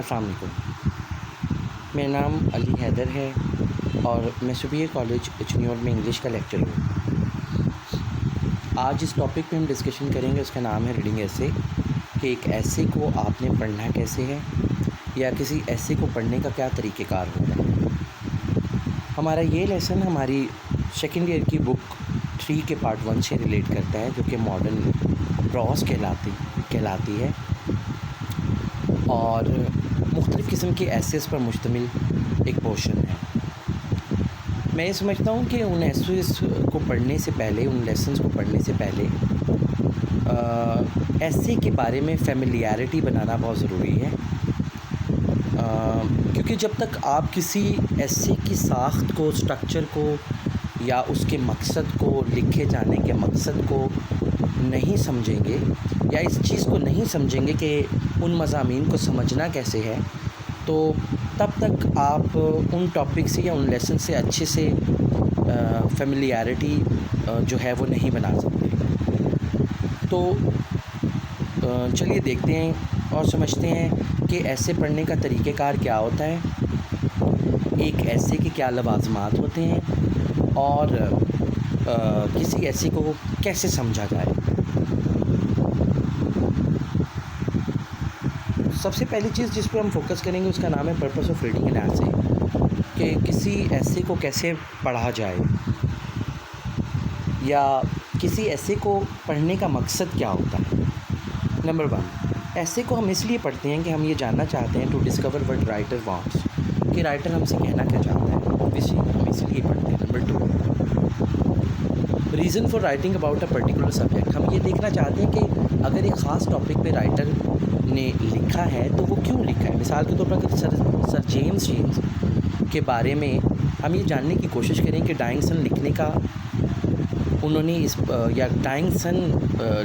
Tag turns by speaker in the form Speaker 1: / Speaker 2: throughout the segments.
Speaker 1: अस्सलाम वालेकुम। मेरा नाम अली हैदर है और मैं सुबीर कॉलेज इचन्योर में इंग्लिश का लेक्चर हूँ। आज इस टॉपिक पे हम डिस्कशन करेंगे, उसका नाम है रीडिंग ऐसे, कि एक ऐसे को आपने पढ़ना कैसे है या किसी ऐसे को पढ़ने का क्या तरीक़ेकार होगा। हमारा ये लेसन हमारी सेकेंड ईयर की बुक 3 के पार्ट 1 से रिलेट करता है, जो कि मॉडर्न प्रॉस कहलाती है और मुख्तलिफ़ किस्म के एसेस पर मुश्तमिल एक पोर्शन है। मैं ये समझता हूँ कि उन एसेस को पढ़ने से पहले, उन लेसन्स को पढ़ने से पहले एसे के बारे में फ़ैमिलियरिटी बनाना बहुत ज़रूरी है, क्योंकि जब तक आप किसी एसे की साख्त को, स्ट्रक्चर को या उसके मकसद को, लिखे जाने के मकसद को नहीं समझेंगे या इस चीज़ को नहीं समझेंगे कि उन मज़ामीन को समझना कैसे है, तो तब तक आप उन टॉपिक से या उन लेसन से अच्छे से फ़ैमिलियरिटी जो है वो नहीं बना सकते। तो चलिए देखते हैं और समझते हैं कि ऐसे पढ़ने का तरीक़ेकार क्या होता है, एक ऐसे के क्या लवाज़मात होते हैं और किसी ऐसे को कैसे समझा जाए। सबसे पहली चीज़ जिस पे हम फोकस करेंगे उसका नाम है पर्पस ऑफ रीडिंग एन ऐसे, कि किसी ऐसे को कैसे पढ़ा जाए या किसी ऐसे को पढ़ने का मकसद क्या होता है। नंबर 1, ऐसे को हम इसलिए पढ़ते हैं कि हम ये जानना चाहते हैं, to discover what writer wants, कि राइटर हमसे कहना क्या चाहता है। ऑब्वियसली हम इसलिए पढ़ते हैं। Number 2, reason for writing about a particular subject, हम ये देखना चाहते हैं कि अगर एक ख़ास टॉपिक पे राइटर ने लिखा है तो वो क्यों लिखा है। मिसाल के तौर पर अगर सर जेम्स के बारे में हम ये जानने की कोशिश करें कि डाइंग सन लिखने का उन्होंने या डाइंग सन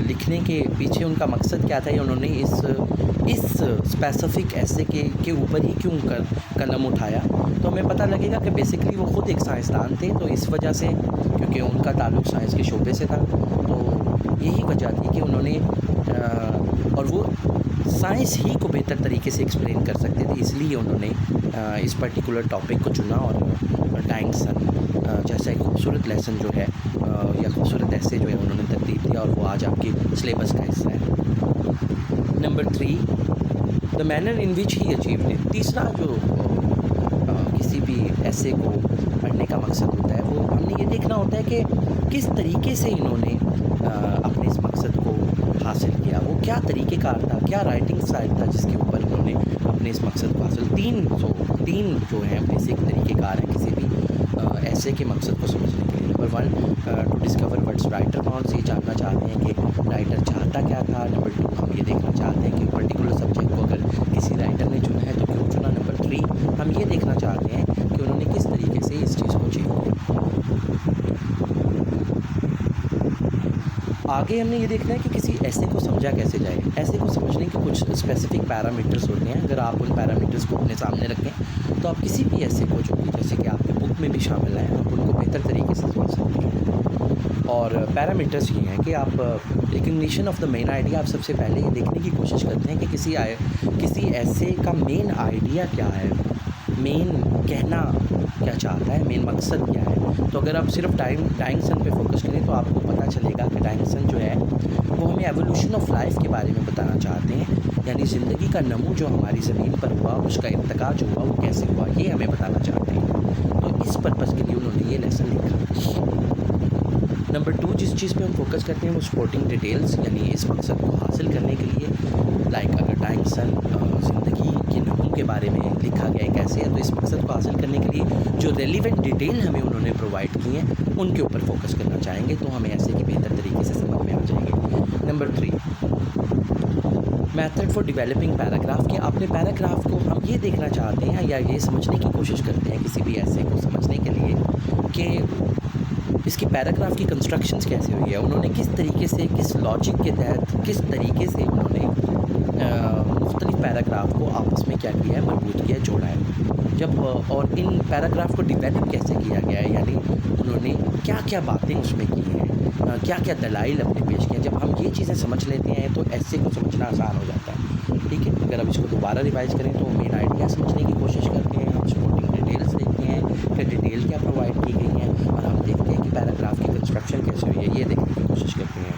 Speaker 1: लिखने के पीछे उनका मकसद क्या था, या उन्होंने इस स्पेसिफ़िक ऐसे के ऊपर ही क्यों कलम उठाया, तो हमें पता लगेगा कि बेसिकली वो ख़ुद एक साइंसदान थे। तो इस वजह से, क्योंकि उनका ताल्लुक़ साइंस के शोबे से था, तो यही वजह थी कि उन्होंने और वो साइंस ही को बेहतर तरीके से एक्सप्लेन कर सकते थे, इसलिए उन्होंने इस पर्टिकुलर टॉपिक को चुना और डाइंग सन जैसा एक खूबसूरत लेसन जो है या खूबसूरत ऐसे जो है उन्होंने तरतीब दिया और वो आज आपके सिलेबस का हिस्सा है। Number 3, the manner in which he achieved it. तीसरा जो किसी भी ऐसे को पढ़ने का मकसद होता है, वो हमने ये देखना होता है कि किस तरीके से इन्होंने अपने इस मकसद को हासिल किया, वो क्या तरीक़ेकार था, क्या राइटिंग स्टाइल था जिसके ऊपर उन्होंने अपने इस मकसद को हासिल। तीन जो हैं बेसिक तरीक़ेकार हैं किसी भी ऐसे के मकसद को समझने के लिए। Number 1, to discover what's writer wants, ये जानना चाहते हैं कि राइटर चाहता क्या था। नंबर 2, हम ये देखना चाहते हैं कि पर्टिकुलर सब्जेक्ट को अगर किसी राइटर ने चुना है तो क्यों चुना। नंबर 3, हम ये देखना चाहते हैं कि उन्होंने किस तरीके से इस चीज़ को अचीव किया। आगे हमने ये देखना है कि किसी ऐसे को समझा कैसे जाए। ऐसे को समझने के कुछ स्पेसिफिक पैरामीटर्स होते हैं। अगर आप उन पैरामीटर्स को अपने सामने रखें तो आप किसी भी ऐसे को, जो कि जैसे कि आपके बुक में भी शामिल है, आप उनको बेहतर तरीके से समझ सकते हैं। और पैरामीटर्स ये हैं कि आप recognition of the main idea, आप सबसे पहले ये देखने की कोशिश करते हैं कि किसी ऐसे का मेन आइडिया क्या है, मेन कहना क्या चाहता है, मेन मकसद क्या है। तो अगर आप सिर्फ डाइंग सन पे फोकस करें तो आपको पता चलेगा कि डाइंग सन जो है वो हमें एवोल्यूशन ऑफ लाइफ के बारे में बताना चाहते हैं, यानी ज़िंदगी का नमू जो हमारी ज़मीन पर हुआ, उसका इर्तिका जो हुआ वो कैसे हुआ, ये हमें बताना चाहते हैं। तो इस पर्पज़ के लिए उन्होंने ये लेसन लिखा। नंबर 2, जिस चीज़ पे हम फोकस करते हैं वो स्पोर्टिंग डिटेल्स, यानी इस मकसद को हासिल करने के लिए लाइक अगर डाइंग सन ज़िंदगी के नमू के बारे में लिखा गया है कैसे है, तो इस मकसद को हासिल करने के लिए जो रेलिवेंट डिटेल हमें उन्होंने प्रोवाइड की हैं उनके ऊपर फोकस करना चाहेंगे, तो हमें ऐसे की बेहतर तरीके से समझ में आ जाएंगे। Number 3, method for developing paragraph, कि अपने पैराग्राफ को हम ये देखना चाहते हैं या ये समझने की कोशिश करते हैं किसी भी ऐसे को समझने के लिए कि इसकी पैराग्राफ की कंस्ट्रक्शंस कैसे हुई है, उन्होंने किस तरीके से, किस लॉजिक के तहत, किस तरीके से उन्होंने मुख्तलिफ़ पैराग्राफ को आपस में क्या किया है, मजबूत किया, जोड़ा है। जब और इन पैराग्राफ को डिवेलप कैसे किया गया है, यानी उन्होंने क्या क्या बातें उसमें की हैं, क्या क्या दलाइल अपने पेश किए हैं। जब हम ये चीज़ें समझ लेते हैं तो ऐसे को समझना आसान हो जाता है। ठीक है। अगर हम इसको दोबारा रिवाइज करें तो मेन आइडिया समझने की कोशिश करते हैं, हम सपोर्टिंग डिटेल्स देखते हैं कि डिटेल क्या प्रोवाइड की गई हैं, और हम देखते हैं कि पैराग्राफ की कंस्ट्रक्शन कैसे हुई है, ये देखने की कोशिश करते हैं।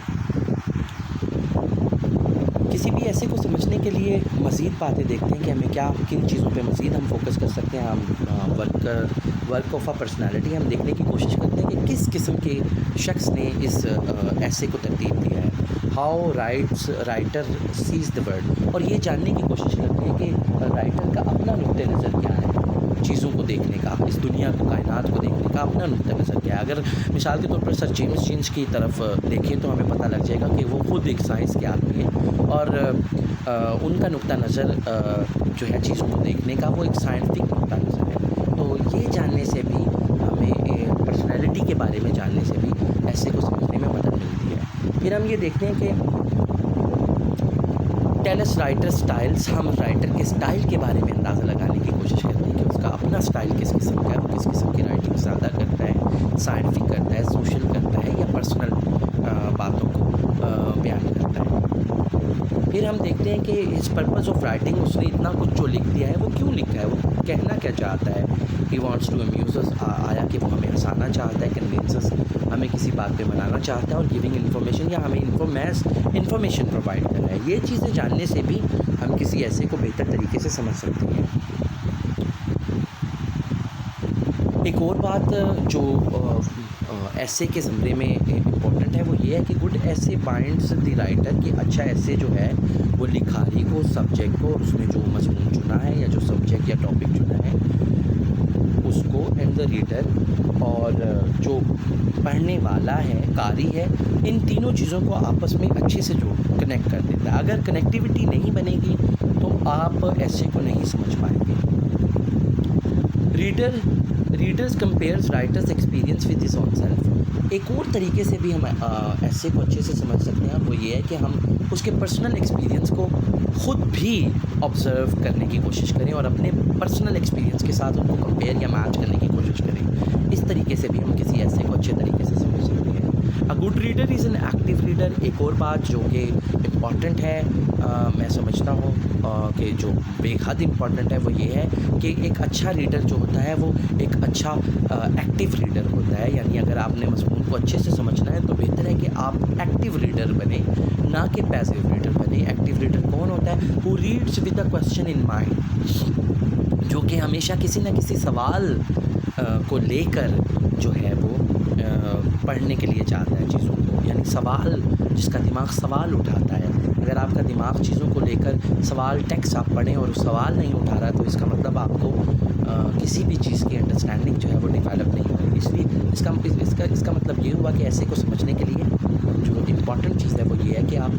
Speaker 1: किसी भी ऐसे को समझने के लिए मज़ीद बातें देखते हैं कि हमें क्या किन चीज़ों पे मज़ीद हम फोकस कर सकते हैं। हम वर्क ऑफ अ पर्सनालिटी हम देखने की कोशिश करते हैं कि किस किस्म के शख्स ने इस ऐसे को तरतीब दिया है, how writer sees the world, और ये जानने की कोशिश करते हैं कि राइटर का अपना नुक्ते नज़र क्या है चीज़ों को देखने का, इस दुनिया को, कायनात को देखने का अपना नुक्ता नज़र क्या है। अगर मिसाल के तौर पर सर जेम्स जीन्स की तरफ देखें तो हमें पता लग जाएगा कि वो खुद एक साइंस के आदमी हैं, और उनका नुक्ता नज़र जो है चीज़ों को देखने का वो एक साइंटिफिक नुक्ता नज़र है। तो ये जानने से भी हमें पर्सनैलिटी के बारे में जानने से भी ऐसे को समझने में मदद मिलती है। फिर हम ये देखते हैं कि टेलस राइटर स्टाइल्स, हम राइटर के स्टाइल के बारे में अंदाज़ा लगाने की कोशिश करते हैं कि उसका अपना स्टाइल किस किस्म का है, वो किस किस्म की राइटिंग ज़्यादा करता है, साइंटिफिक करता है, सोशल करता है, या पर्सनल बातों को बयान करता है। फिर हम देखते हैं कि इस पर्पज़ ऑफ राइटिंग, उसने इतना कुछ जो लिख दिया है वो क्यों लिखा है, वो कहना क्या चाहता है। ही वॉन्ट्स टू अम्यूज़ अस, आया कि वो हमें हंसाना चाहता है, कन्विंस अस, हमें किसी बात पे मनाना चाहता है, और गिविंग इन्फॉर्मेशन, या हमें इन्फॉर्मेशन प्रोवाइड कर रहा है। ये चीज़ें जानने से भी हम किसी ऐसे को बेहतर तरीके से समझ सकते हैं। एक और बात जो ऐसे के ज़मरे में इम्पोर्टेंट है वो ये है कि गुड ऐसे बाइंड्स द राइटर, कि अच्छा ऐसे जो है वो लिखारी को, सब्जेक्ट को, उसने जो मजमून चुना है या जो सब्जेक्ट या टॉपिक चुना है उसको, एंड द रीडर, और जो पढ़ने वाला है, कारी है, इन तीनों चीज़ों को आपस में अच्छे से जो कनेक्ट कर देता है। अगर कनेक्टिविटी नहीं बनेगी तो आप ऐसे को नहीं समझ पाएंगे। Readers compares writers experience with his own self. एक और तरीके से भी हम ऐसे को अच्छे से समझ सकते हैं, वो ये है कि हम उसके पर्सनल एक्सपीरियंस को ख़ुद भी ऑब्ज़र्व करने की कोशिश करें और अपने पर्सनल एक्सपीरियंस के साथ उनको कंपेयर या मैच करने की कोशिश करें। इस तरीके से भी हम किसी ऐसे को अच्छे तरीके से समझ सकते हैं। अ good reader is an active reader. एक और बात जो कि इम्पॉर्टेंट है, मैं समझता हूँ कि जो बेहद इम्पॉर्टेंट है वो ये है कि एक अच्छा रीडर जो होता है वो एक अच्छा एक्टिव रीडर होता है। यानी अगर आपने मज़मून को अच्छे से समझना है तो बेहतर है कि आप एक्टिव रीडर बने, ना कि पैसिव रीडर बने। एक्टिव रीडर कौन होता है? Who reads with a question in mind, जो कि हमेशा किसी न किसी सवाल को लेकर जो है वो पढ़ने के लिए चाहता है चीज़ों को, यानी सवाल, जिसका दिमाग सवाल उठाता है। अगर आपका दिमाग चीज़ों को लेकर सवाल टेक्स्ट आप पढ़ें और सवाल नहीं उठा रहा तो इसका मतलब आपको किसी भी चीज़ की अंडरस्टैंडिंग जो है वो डेवलप नहीं होगी। इसलिए इसका मतलब ये हुआ कि ऐसे को समझने के लिए जो इम्पॉर्टेंट चीज़ है वो ये है कि आप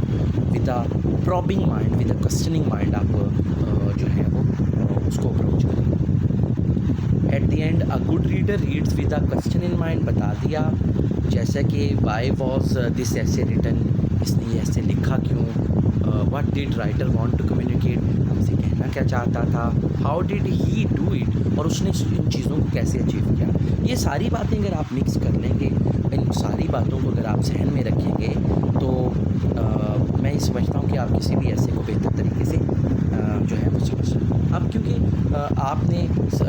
Speaker 1: with a probing mind, with a questioning mind आप जो है वो उसको अप्रोच करें। At the end a good reader reads with a question in mind, बता दिया। जैसे कि why was this essay written, इसने ये ऐसे लिखा क्यों, what did writer want to communicate, हमसे कहना क्या चाहता था, how did he do it, और उसने इन चीज़ों को कैसे अचीव किया। ये सारी बातें अगर आप मिक्स कर लेंगे, इन सारी बातों को अगर आप जहन में रखेंगे तो मैं ये समझता हूँ कि आप किसी भी ऐसे को बेहतर तरीके से जो है वो समझ सकते हैं। अब क्योंकि आपने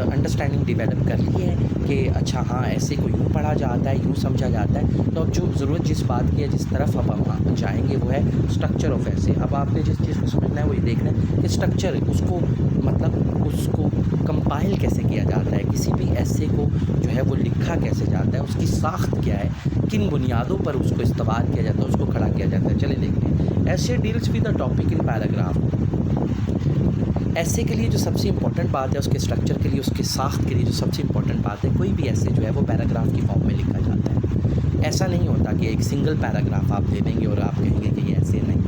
Speaker 1: अंडरस्टैंडिंग डेवलप कर ली है कि अच्छा हाँ ऐसे को यूँ पढ़ा जाता है, यूँ समझा जाता है, तो अब जो ज़रूरत जिस बात की है, जिस तरफ अब हम जाएंगे वो है स्ट्रक्चर ऑफ ऐसे। अब आपने जिस चीज़ को समझना है वो ये देखना है कि स्ट्रक्चर, उसको मतलब उसको कंपाइल कैसे किया जाता है, किसी भी ऐसे को जो है वो लिखा कैसे जाता है, उसकी साख्त क्या है, किन बुनियादों पर उसको इस्तेमाल किया जाता है, उसको खड़ा किया जाता है। चलिए देखते हैं। ऐसे deals with the topic in paragraph. ऐसे के लिए जो सबसे इम्पोर्टेंट बात है, उसके स्ट्रक्चर के लिए, उसके साख्त के लिए जो सबसे इम्पोर्टेंट बात है, कोई भी ऐसे जो है वो पैराग्राफ की फॉर्म में लिखा जाता है। ऐसा नहीं होता कि एक सिंगल पैराग्राफ आप दे देंगे और आप कहेंगे कि ये ऐसे नहीं,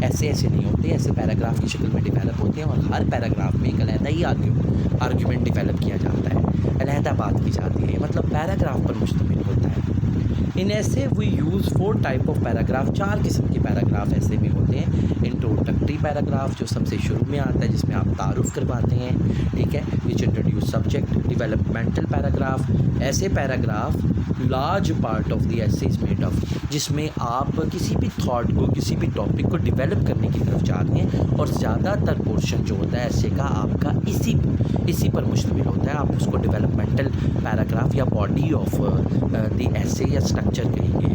Speaker 1: ऐसे नहीं होते। ऐसे पैराग्राफ की शक्ल में डिवेलप होते हैं और हर पैराग्राफ में एक अलहदा ही आर्ग्यूमेंट डिवेलप किया जाता है, अलहदा बात की जाती है, मतलब पैराग्राफ पर मुश्तमिल होता है। In essay we use 4 type of paragraph, 4 किस्म के पैराग्राफ ऐसे भी होते हैं। इंट्रोडक्टरी पैराग्राफ जो सबसे शुरू में आता है, जिसमें आप तारुफ करवाते हैं, ठीक है, विच इंट्रोड्यूस सब्जेक्ट। डेवलपमेंटल पैराग्राफ, ऐसे paragraph large part of the essay is made of, जिसमें आप किसी भी थॉट को, किसी भी टॉपिक को डेवलप करने की तरफ जाते हैं और ज़्यादातर पोर्शन जो होता है ऐसे का आपका इसी पर मुश्तमिल होता है। आप उसको डेवलपमेंटल पैराग्राफ या बॉडी ऑफ द एसे या स्ट्रक्चर कहेंगे,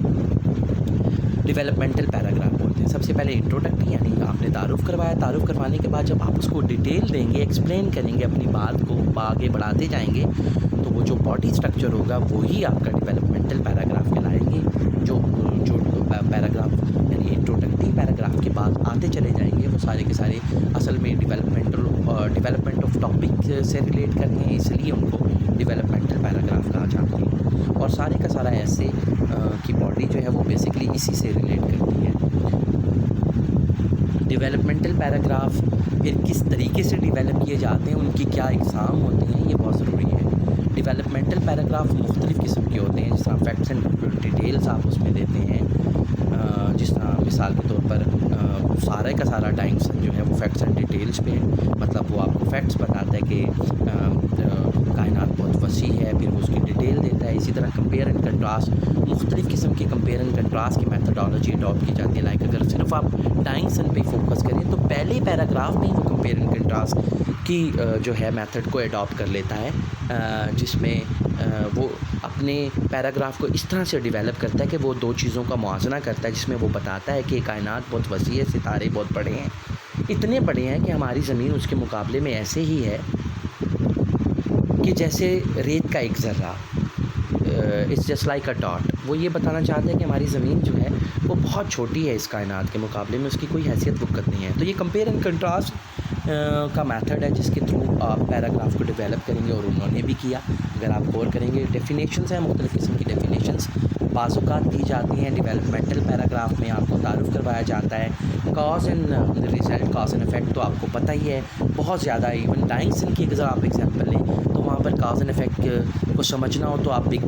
Speaker 1: डेवलपमेंटल पैराग्राफ बोलते हैं। सबसे पहले इंट्रोडक्टरी, यानी आपने तारुफ करवाया, तारुफ करवाने के बाद जब आप उसको डिटेल देंगे, एक्सप्लेन करेंगे, अपनी बात को आगे बढ़ाते जाएंगे, तो वो जो बॉडी स्ट्रक्चर होगा वही आपका डेवलपमेंटल पैराग्राफ कहलाएंगे। जो पैराग्राफ यानी इंट्रोडक्टरी पैराग्राफ के बाद आते चले जाएंगे, वो सारे के सारे असल में डेवलपमेंट ऑफ टॉपिक से रिलेट करते हैं, इसलिए उनको डेवलपमेंटल पैराग्राफ कहा जाता है। और सारे का सारा ऐसे की बॉडी जो है वो बेसिकली इसी से रिलेट करती है। डेवलपमेंटल पैराग्राफ फिर किस तरीके से डेवलप किए जाते हैं, उनकी क्या एग्ज़ाम होते हैं, ये बहुत ज़रूरी है। डेवलपमेंटल पैराग्राफ मुख्तलिफ़ किस्म के होते हैं, जिस तरह फैक्ट्स एंड डिटेल्स आप उसमें देते हैं। जिस तरह मिसाल के तौर पर सारा का सारा डाइंगसन जो है वो फैक्ट्स एंड डिटेल्स पे है, मतलब वो आपको फैक्ट्स बताता है कि कायनात बहुत वसी है, फिर वो उसकी डिटेल देता है। इसी तरह कंपेयर एंड कंट्रास्ट, मुख्तलिफ़ किस्म की कंपेयर एंड कंट्रास्ट की मेथडोलॉजी अडॉप्ट की जाती है। लाइक अगर सिर्फ आप डाइंगसन पे फोकस करें तो पहले पैराग्राफ में ही वो कंपेयर एंड कंट्रास्ट की जो है मेथड को अडॉप्ट कर लेता है, जिसमें वो अपने पैराग्राफ को इस तरह से डेवलप करता है कि वो दो चीज़ों का मुआवजा करता है, जिसमें वो बताता है कि कायनात बहुत वसी है, सितारे बहुत बड़े हैं, इतने बड़े हैं कि हमारी ज़मीन उसके मुकाबले में ऐसे ही है कि जैसे रेत का एक ज़र्रा, it's just like a dot. वो ये बताना चाहते हैं कि हमारी ज़मीन जो है वो बहुत छोटी है इस कायनात के मुकाबले में, उसकी कोई हैसियत वक़्त नहीं है। तो ये कंपेयर एंड कंट्रास्ट का मेथड है, जिसके थ्रू आप पैराग्राफ को डेवलप करेंगे, और उन्होंने भी किया। अगर आप गौर करेंगे, डेफिनेशंस हैं, मुख्तलिफ़ किस्म की डेफिनेशंस बाज़ात दी जाती हैं। डेवलपमेंटल पैराग्राफ में आपको तारुफ करवाया जाता है। Cause end result, cause and effect तो आपको पता ही है, बहुत ज़्यादा। इवन डाइंगसन की अगर आप एग्जांपल लें तो वहाँ पर कॉज एंड इफ़ेक्ट को समझना हो तो आप बिग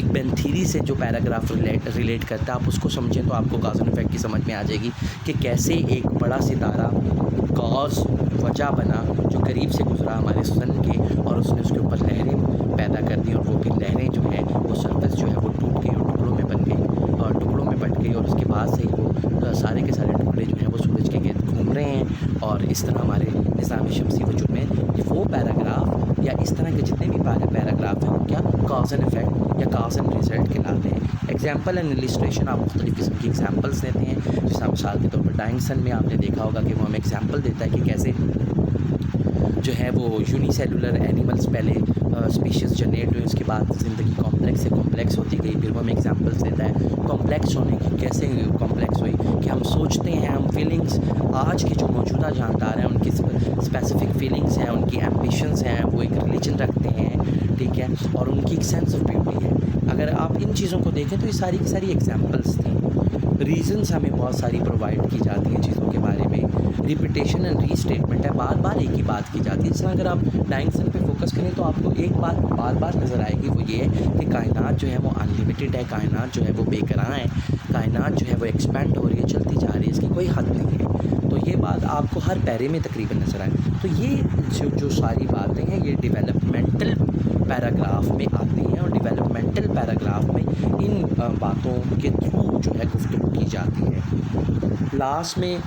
Speaker 1: बैंग थीरी से जो पैराग्राफ रिलेट करता है, आप उसको समझें तो आपको कॉज एंड इफ़ेक्ट की समझ में आ जाएगी कि कैसे एक बड़ा सितारा कॉज वजह बना जो करीब से गुजरा हमारे सन के, और उसने उसके ऊपर लहरें पैदा कर दी, और वो भी लहरें जो है वो सरफेस जो है वो टूट गई और टुकड़ों में बन गई और टुकड़ों में बट गई, और उसके बाद से ही वो सारे के सारे टुकड़े जो हैं वो सूरज के गिर्द घूम रहे हैं। और इस तरह हमारे निज़ाम शमसी वजूद में वो पैराग्राफ या इस तरह के जितने भी पैराग्राफ हैं वो क्या कॉज एंड इफ़ेक्ट या कॉज एंड रिजल्ट कहलाते हैं। एग्जाम्पल एंड इलिस्ट्रेशन, आप मुख्तलिफ़ किस्म की एग्जाम्पल्स देते हैं। जैसा मिसाल के तौर पर डाइंगसन में आपने देखा होगा कि वो हमें एग्जाम्पल देता है कि कैसे जो है वो यूनिसेलुलर एनिमल्स पहले स्पीशीज़ जनरेट हुए, उसके बाद ज़िंदगी कॉम्प्लेक्स से कॉम्प्लेक्स होती गई। फिर वो हमें एग्जांपल्स देता है कॉम्प्लेक्स होने की, कैसे कॉम्प्लेक्स हुई कि हम सोचते हैं, हम फीलिंग्स, आज के जो मौजूदा जानदार हैं उनकी स्पेसिफिक फीलिंग्स हैं, उनकी एम्बिशंस हैं, वो एक रिलीजन रखते हैं, ठीक है, और उनकी एक सेंस ऑफ ब्यूटी है। अगर आप इन चीज़ों को देखें तो ये सारी की सारी एग्जाम्पल्स थी। रीजंस हमें बहुत सारी प्रोवाइड की जाती हैं चीज़ों के बारे में। रिपीटेशन एंड रीस्टेटमेंट है, बार बार एक ही बात की जाती है। जिस तरह अगर आप डाइंगसन पे फोकस करें तो आपको एक बात बार बार नज़र आएगी, वो ये है कि कायनात जो है वो अनलिमिटेड है, कायनात जो है वो बेकरां है, कायनात जो है वो एक्सपेंड हो रही है, चलती जा रही है, इसकी कोई हद नहीं है। तो ये बात आपको हर पैरे में तकरीबन नज़र आए। तो ये जो सारी बातें हैं ये डेवलपमेंटल पैराग्राफ में आती हैं, और डेवलपमेंटल पैराग्राफ में इन बातों के थ्रू जो है गुफ्तगू की जाती है। लास्ट में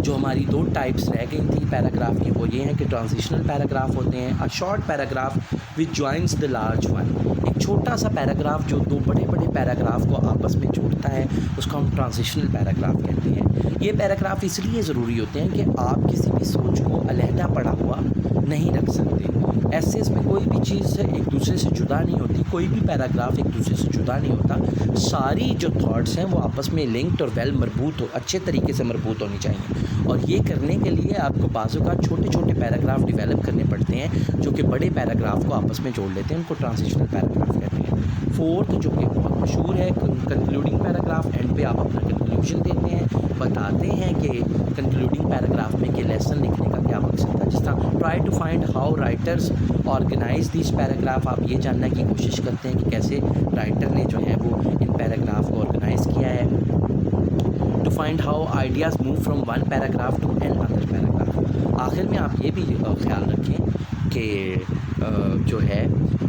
Speaker 1: जो हमारी 2 टाइप्स रह गई थी पैराग्राफ की, वो ये हैं कि ट्रांजिशनल पैराग्राफ होते हैं, a short paragraph which joins the large one. एक छोटा सा पैराग्राफ जो 2 बड़े बड़े पैराग्राफ को आपस में जोड़ता है, उसको हम ट्रांजिशनल पैराग्राफ कहते हैं। ये पैराग्राफ इसलिए ज़रूरी होते हैं कि आप किसी भी सोच को अलहदा पड़ा हुआ नहीं रख सकते। ऐसे इसमें कोई भी चीज़ एक दूसरे से जुदा नहीं होती, कोई भी पैराग्राफ एक दूसरे से जुदा नहीं होता। सारी जो थॉट्स हैं वो आपस में लिंक्ड और वेल मरबूत हो, अच्छे तरीके से मरबूत होनी चाहिए। और ये करने के लिए आपको बाज़ों का छोटे छोटे पैराग्राफ डेवलप करने पड़ते हैं, जो कि बड़े पैराग्राफ को आपस में जोड़ लेते हैं, उनको ट्रांजिशनल पैराग्राफ कहते हैं। फोर्थ जो कि बहुत मशहूर है, कंक्लूडिंग पैराग्राफ, एंड पे आप अपना कंक्लूजन देते हैं, बताते हैं कि कंक्लूडिंग पैराग्राफ में कि लेसन लिखने का क्या मकसद था। जिस तरह try to find how writers organise this paragraph, आप ये जानने की कोशिश करते हैं कि कैसे राइटर ने जो है वो इन पैराग्राफ को ऑर्गेनाइज़ किया है। To find how ideas move from one paragraph to another paragraph. आखिर में आप ये भी ख्याल रखें कि जो है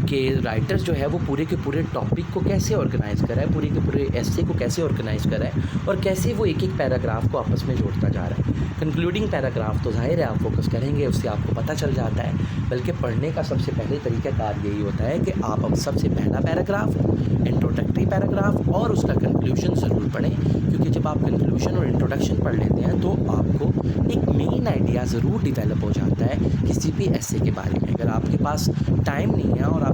Speaker 1: कि राइटर्स जो है वो पूरे के पूरे टॉपिक को कैसे ऑर्गेनाइज़ करा है, पूरे के पूरे एस्से को कैसे ऑर्गेनाइज़ करा है और कैसे वो एक एक पैराग्राफ को आपस में जोड़ता जा रहा है। कंक्लूडिंग पैराग्राफ तो ज़ाहिर है आप फोकस करेंगे, उससे आपको पता चल जाता है, बल्कि पढ़ने का सबसे पहले तरीक़ाकार यही होता है कि आप अब सबसे पहला पैराग्राफ, इंट्रोडक्टरी पैराग्राफ और उसका कंक्लूजन ज़रूर पढ़ें, क्योंकि जब आप कंक्लूजन और इंट्रोडक्शन पढ़ लेते हैं तो आपको एक मेन आइडिया ज़रूर डिवेलप हो जाता है किसी भी एस्से के बारे में। अगर आपके पास टाइम नहीं है और आप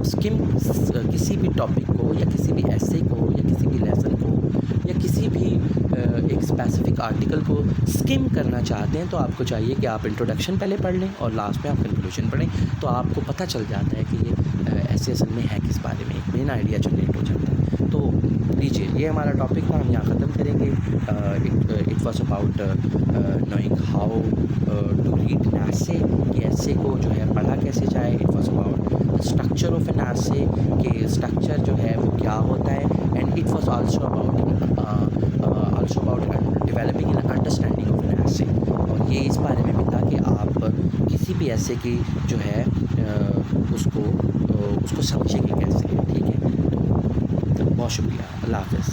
Speaker 1: किसी भी टॉपिक को या किसी भी एस्से को या किसी भी लेसन को या किसी भी एक स्पेसिफिक आर्टिकल को स्किम करना चाहते हैं, तो आपको चाहिए कि आप इंट्रोडक्शन पहले पढ़ लें और लास्ट में आप कंक्लूजन पढ़ें, तो आपको पता चल जाता है कि ये एस्से असल में है किस बारे में, एक मेन आइडिया जनरेट हो जाता है। तो लीजिए, ये हमारा टॉपिक था, हम यहाँ ख़त्म करेंगे। It was about knowing how to read an essay, कि एस्से को जो है पढ़ा कैसे जाए। It was about structure of an essay, कि स्ट्रक्चर जो है वो क्या होता है। And it was also about developing an understanding of an essay, और ये इस बारे में भी था कि आप किसी भी एस्से की जो है उसको समझेंगे कैसे। ठीक है, बहुत शुक्रिया, अल्लाह हाफ़िज़।